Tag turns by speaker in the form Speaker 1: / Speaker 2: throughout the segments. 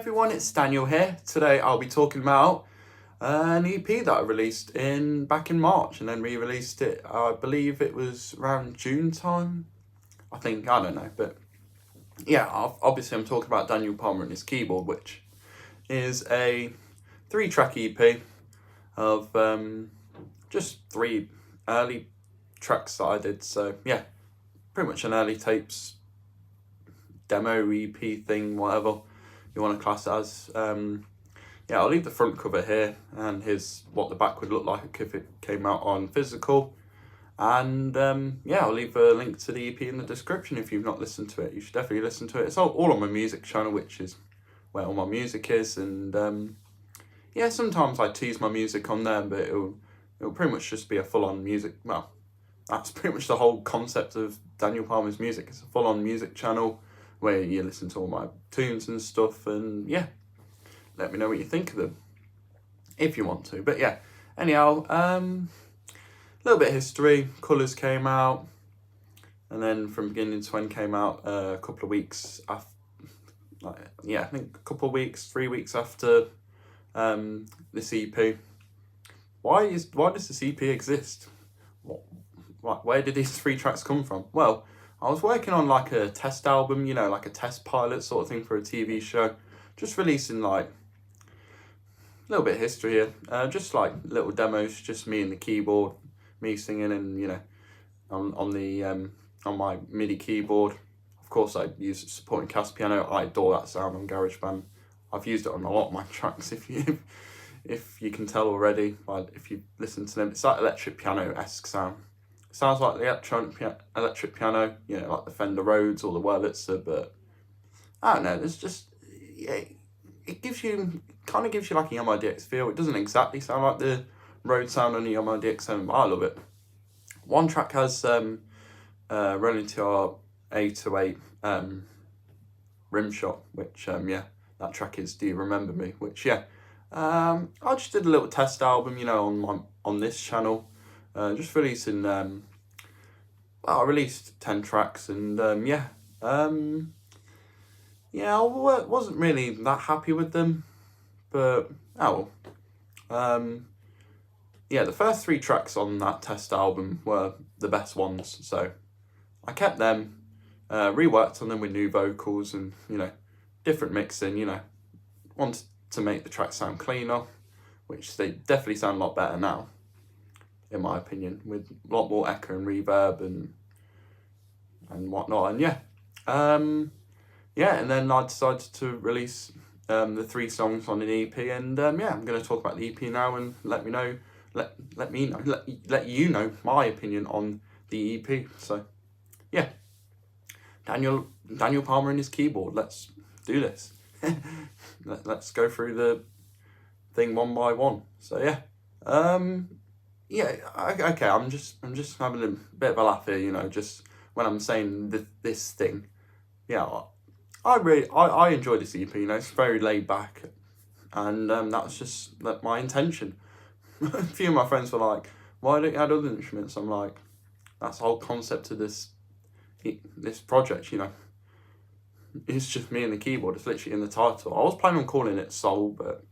Speaker 1: everyone, it's Daniel here. Today I'll be talking about an EP that I released back in March and then re-released it, I believe it was around June time. I don't know, but yeah, obviously I'm talking about Daniel Palmer and his keyboard, which is a 3-track EP of just 3 early tracks that I did. So yeah, pretty much an early tapes demo EP thing, whatever you want to class it as. Yeah, I'll leave the front cover here and what the back would look like if it came out on physical. And yeah, I'll leave a link to the EP in the description if you've not listened to it. You should definitely listen to it. It's all on my music channel, which is where all my music is. And yeah, sometimes I tease my music on there, but it'll pretty much just be a full-on music. Well, that's pretty much the whole concept of Daniel Palmer's music. It's a full-on music channel where you listen to all my tunes and stuff, and yeah, let me know what you think of them if you want to. But yeah, anyhow, little bit of history. Colours came out, and then From Beginning to End came out a couple of weeks after. I think a couple of weeks, 3 weeks after this EP. Why does this EP exist? Where did these 3 tracks come from? Well, I was working on like a test album, like a test pilot sort of thing for a TV show. Just releasing like a little bit of history here. Just like little demos, just me and the keyboard, me singing, and on my MIDI keyboard. Of course, I use supporting cast piano. I adore that sound on GarageBand. I've used it on a lot of my tracks. If you can tell already, if you listen to them, it's that electric piano-esque sound. It sounds like the electric piano, like the Fender Rhodes or the Wurlitzer, but I don't know. There's just it kind of gives you like a Yamaha DX feel. It doesn't exactly sound like the Rhodes sound on the Yamaha DX7, but I love it. One track has Running to Our A28 rim shot, which that track is Do You Remember Me, which I just did a little test album, on this channel. Just releasing, I released 10 tracks, and I wasn't really that happy with them, but the first 3 tracks on that test album were the best ones, so I kept them, reworked on them with new vocals and, different mixing, wanted to make the tracks sound cleaner, which they definitely sound a lot better now, in my opinion, with a lot more echo and reverb and whatnot. And and then I decided to release the 3 songs on an EP, and I'm going to talk about the EP now and let you know my opinion on the EP. So yeah, Daniel Palmer and his keyboard. Let's do this. Let's go through the thing one by one. So okay, I'm just having a bit of a laugh here, just when I'm saying this thing. I enjoy this EP, it's very laid back, and that's just my intention. A few of my friends were like, why don't you add other instruments? I'm like, that's the whole concept of this project, It's just me and the keyboard. It's literally in the title. I was planning on calling it Soul, but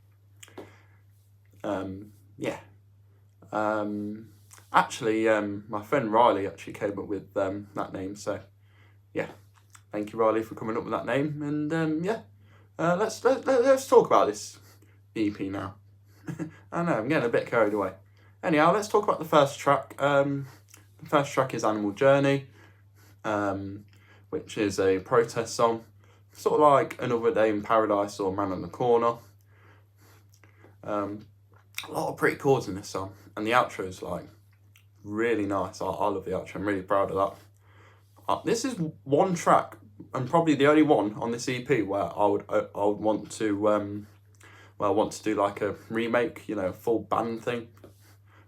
Speaker 1: actually, my friend Riley actually came up with that name. So yeah, thank you, Riley, for coming up with that name. And let's talk about this EP now. I know I'm getting a bit carried away. Anyhow, let's talk about the first track. The first track is Animal Journey, which is a protest song, sort of like Another Day in Paradise or Man on the Corner. A lot of pretty chords in this song, and the outro is like really nice. I love the outro. I'm really proud of that. This is one track, and probably the only one on this EP where I would want to do like a remake, full band thing.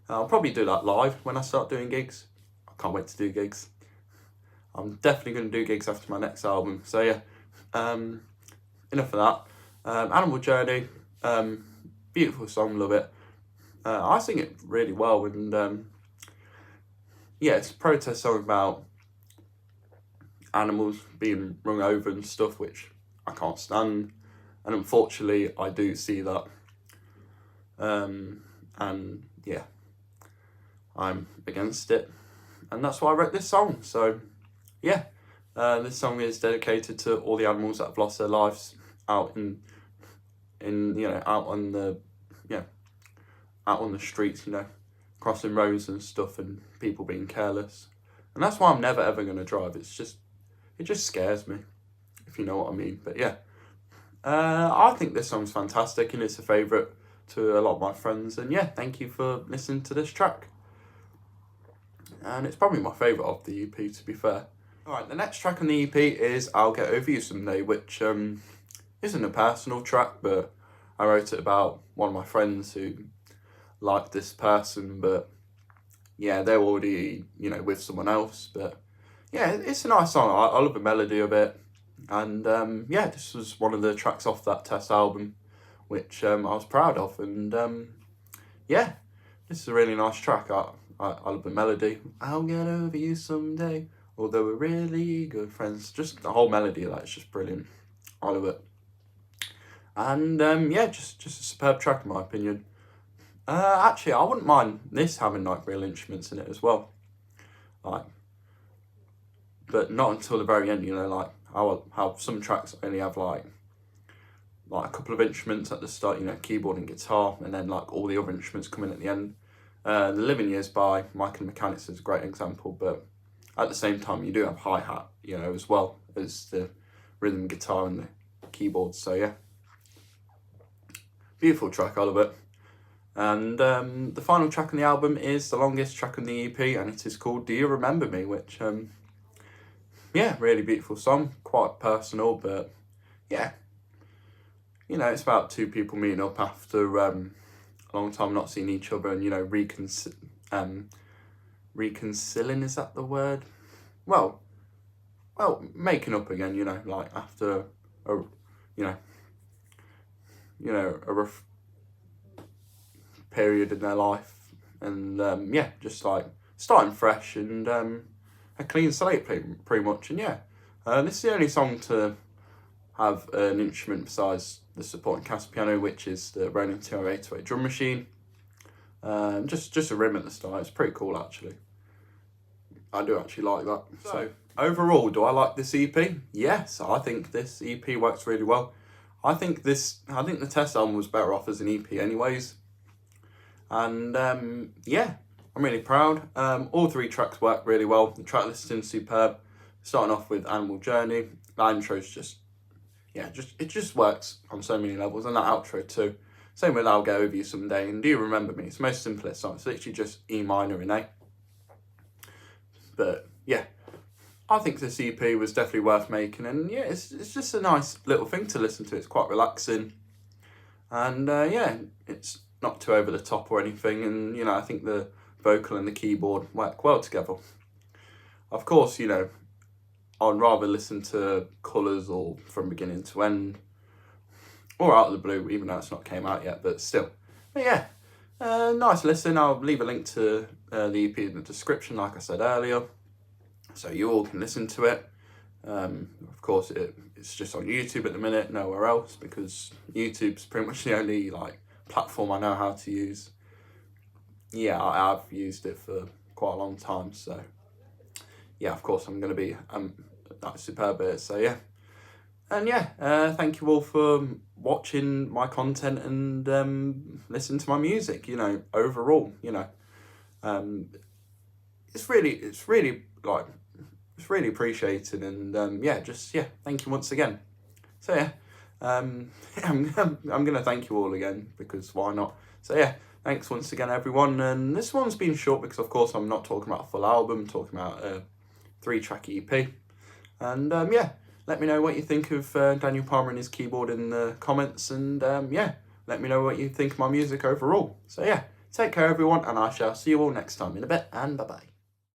Speaker 1: I'll probably do that live when I start doing gigs. I can't wait to do gigs. I'm definitely going to do gigs after my next album. So yeah, enough of that. Animal Journey, beautiful song, love it. I sing it really well, and it's a protest song about animals being run over and stuff, which I can't stand. and unfortunately I do see that. And yeah, I'm against it, and that's why I wrote this song. So yeah, this song is dedicated to all the animals that have lost their lives out out on the out on the streets, crossing roads and stuff, and people being careless. And that's why I'm never ever going to drive. It just scares me, if you know what I mean. But yeah, I think this song's fantastic, and it's a favourite to a lot of my friends. And yeah, thank you for listening to this track. And it's probably my favourite of the EP, to be fair. Alright, the next track on the EP is I'll Get Over You Someday, which isn't a personal track, but I wrote it about one of my friends who liked this person, but yeah, they're already, with someone else. But yeah, it's a nice song. I love the melody of it. And yeah, this was one of the tracks off that Test album, which I was proud of. And yeah, this is a really nice track. I love the melody. I'll get over you someday, although we're really good friends. Just the whole melody of that is just brilliant. I love it. And yeah, just a superb track in my opinion. Actually, I wouldn't mind this having like real instruments in it as well, like, but not until the very end. Like how some tracks only have like a couple of instruments at the start. Keyboard and guitar, and then like all the other instruments come in at the end. The Living Years by Mike and the Mechanics is a great example, but at the same time you do have hi-hat, as well as the rhythm guitar and the keyboard. So yeah, beautiful track, I love it. And the final track on the album is the longest track on the EP, and it is called Do You Remember Me, which, yeah, really beautiful song, quite personal, but yeah, it's about two people meeting up after a long time not seeing each other, and, reconciling, is that the word? Well, making up again, like after a period in their life, and yeah, just like starting fresh and a clean slate pretty much. And yeah, this is the only song to have an instrument besides the supporting cast piano, which is the Ronin TR-808 drum machine. Just a rim at the start. It's pretty cool actually. I do actually like that. So overall, do I like this EP? Yes, I think this EP works really well. I think the Test album was better off as an EP anyways. And yeah, I'm really proud. All three tracks work really well. The track listing's superb. Starting off with Animal Journey. The intro's just works on so many levels, and that outro too. Same with I'll Get Over You Someday and Do You Remember Me. It's the most simplest song. It's literally just E minor and A. But yeah, I think this EP was definitely worth making, and yeah, it's just a nice little thing to listen to. It's quite relaxing, and yeah, it's not too over the top or anything, and I think the vocal and the keyboard work well together. Of course, I'd rather listen to Colours or From Beginning to End or Out of the Blue, even though it's not came out yet, but still. But yeah, nice listen. I'll leave a link to the EP in the description, like I said earlier, so you all can listen to it. Of course, it's just on YouTube at the minute, nowhere else, because YouTube's pretty much the only platform I know how to use. Yeah, I've used it for quite a long time, so yeah, of course I'm going to be superb at it. So yeah, and yeah, thank you all for watching my content and listening to my music. Overall, it's really appreciated, and yeah, thank you once again. So yeah, I'm gonna thank you all again, because why not? So yeah, thanks once again everyone. And this one's been short because of course I'm not talking about a full album, I'm talking about a 3-track EP. And yeah, let me know what you think of Daniel Palmer and his keyboard in the comments, and yeah, let me know what you think of my music overall. So yeah, take care everyone, and I shall see you all next time in a bit, and bye bye.